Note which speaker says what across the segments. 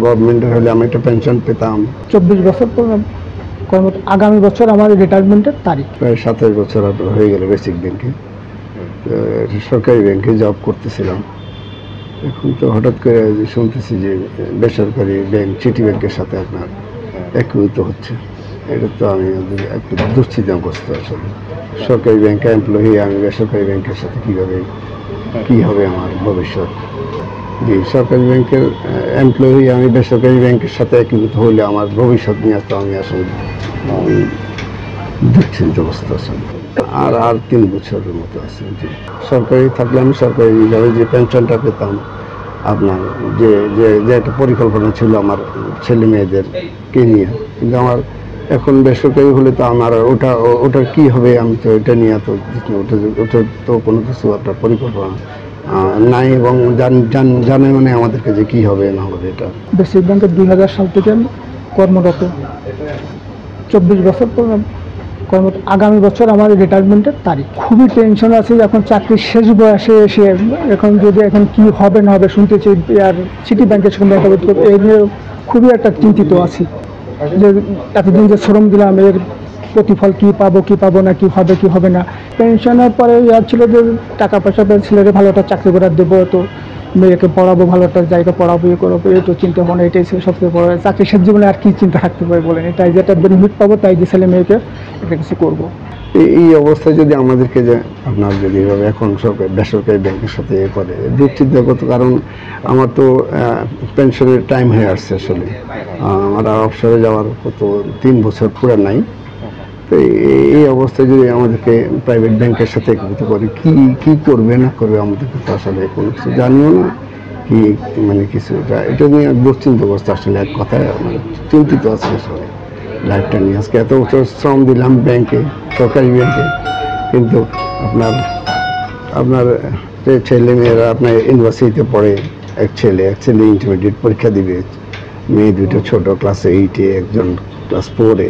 Speaker 1: গভর্নমেন্টের হলে আমি একটা পেনশন পেতাম।
Speaker 2: 24 বছর পর আগামী বছর আমার রিটায়ারমেন্টের তারিখ।
Speaker 1: প্রায় 27 বছর হয়ে গেল বেসিক ব্যাংকে, সরকারি ব্যাংকে জব করতেছিলাম। এখন তো হঠাৎ করে শুনতেছি যে বেসরকারি ব্যাংক সিটি ব্যাংকের সাথে আপনার একীভূত হচ্ছে। এটা তো আমি একটু দুশ্চিন্তাগ্রস্ত আসলে। সরকারি ব্যাংকে এমপ্লয়ি, আমি বেসরকারি ব্যাংকের সাথে কী হবে আমার ভবিষ্যৎ। জি, সরকারি ব্যাংকের এমপ্লয়ি, আমি বেসরকারি ব্যাংকের সাথে একীভূত হলে আমার ভবিষ্যৎ নিয়ে তো আমি আসলে দুশ্চিন্তাগ্রস্ত আসলে। আর 3 বছরের মতো আছে। জি, সরকারি থাকলে আমি সরকারিভাবে যে পেনশনটা পেতাম, আপনার যে একটা পরিকল্পনা ছিল আমার ছেলে মেয়েদেরকে নিয়ে, কিন্তু আমার এখন বেসরকারি হলে তো আমার ওটার কী হবে, আমি তো এটা নিয়ে তো ওটার তো কোনো কিছু একটা পরিকল্পনা নাই, এবং জানে মানে আমাদেরকে যে কী হবে না হবে। এটা
Speaker 2: বেসিক ব্যাংকে 2000 সাল থেকে আমি কর্মরত। 24 বছর পর আগামী বছর আমার রিটায়ারমেন্টের তারিখ। খুবই টেনশন আছে, এখন চাকরির শেষ বয়সে এসে এখন কি হবে না হবে শুনতেছি। আর সিটি ব্যাংকের সঙ্গে এই নিয়ে খুবই একটা চিন্তিত আছি যে এতদিন যে শ্রম দিলাম, এর প্রতিফল কি পাবো না, কি হবে না। পেনশনের পরে ছিল যে টাকা পয়সা পেয়ে ছেলেকে ভালো একটা চাকরি করে দেবো, তো মেয়েকে পড়াবো, ভালো একটা জায়গা পড়াবো, করবো, এই তো চিন্তা মনে, এটাই ছিল সবথেকে বড়। চাকরি শেষ জীবনে আর কি চিন্তা থাকতে পারে বলেন, এটাই যেটা বেনিফিট পাবো, তাই যে ছেলে মেয়েকে একটা কিছু করবো।
Speaker 1: এই অবস্থায় যদি আমাদেরকে যে আপনার যদি এখন বেসরকারি ব্যাংকের সাথে করে দুশ্চিন্তাগত, কারণ আমার তো পেনশনের টাইম হয়ে আসছে আসলে। আমার অবসরে যাওয়ার কত 3 বছর পুরো নাই। তো এই অবস্থায় যদি আমাদেরকে প্রাইভেট ব্যাংকের সাথে একত্রিত করে কি করবে না করবে, আমাদেরকে তো আসলে কোনো কিছু জানিও না কি, মানে কিছু এটা নিয়ে দুশ্চিন্তাগ্রস্ত আসলে। এক কথায় মানে চিন্তিত আছে আসলে লাইফটা নিয়ে। আজকে এত বছর শ্রম দিলাম ব্যাংকে, সরকারি ব্যাংকে, কিন্তু আপনার ছেলে মেয়েরা আপনার ইউনিভার্সিটিতে পড়ে। এক ছেলে ইন্টারমিডিয়েট পরীক্ষা দিবে, মেয়ে দুটো ছোট ক্লাস 8-এ, একজন ক্লাস 4-এ।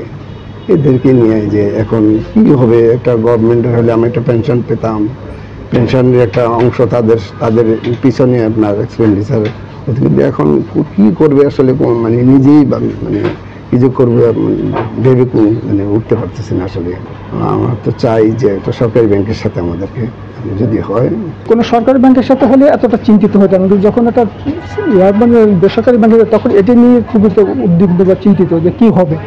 Speaker 1: এদেরকে নিয়ে যে এখন কি হবে, একটা গভর্নমেন্টের হলে আমি একটা পেনশন পেতাম, পেনশনের একটা অংশ তাদের পিছনে আপনার এক্সপেন্ডিচার হতো, কিন্তু এখন কি করবে আসলে মানে নিজেই মানে কিছু করবে ভেবে মানে উঠতে পারতেছি না আসলে। আমার তো চাই যে একটা সরকারি ব্যাংকের সাথে আমাদেরকে যদি হয়।
Speaker 2: কোনো সরকারি ব্যাংকের সাথে হলে এতটা চিন্তিত হতাম, কিন্তু যখন একটা মানে বেসরকারি ব্যাংকে তখন এটি নিয়ে খুবই উদ্বিগ্ন বা চিন্তিত যে কি হবে।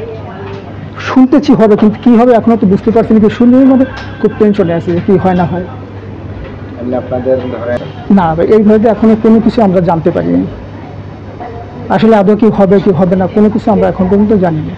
Speaker 2: শুনতেছি হবে, কিন্তু কি হবে এখনো তো বুঝতে পারছি না। কি শুনলে মানে খুব টেনশনে আছে যে কি হয় না হয়। না, এইভাবে এখনো কোনো কিছু আমরা জানতে পারিনি আসলে। আদৌ কি হবে না, কোনো কিছু আমরা এখন পর্যন্ত জানি না।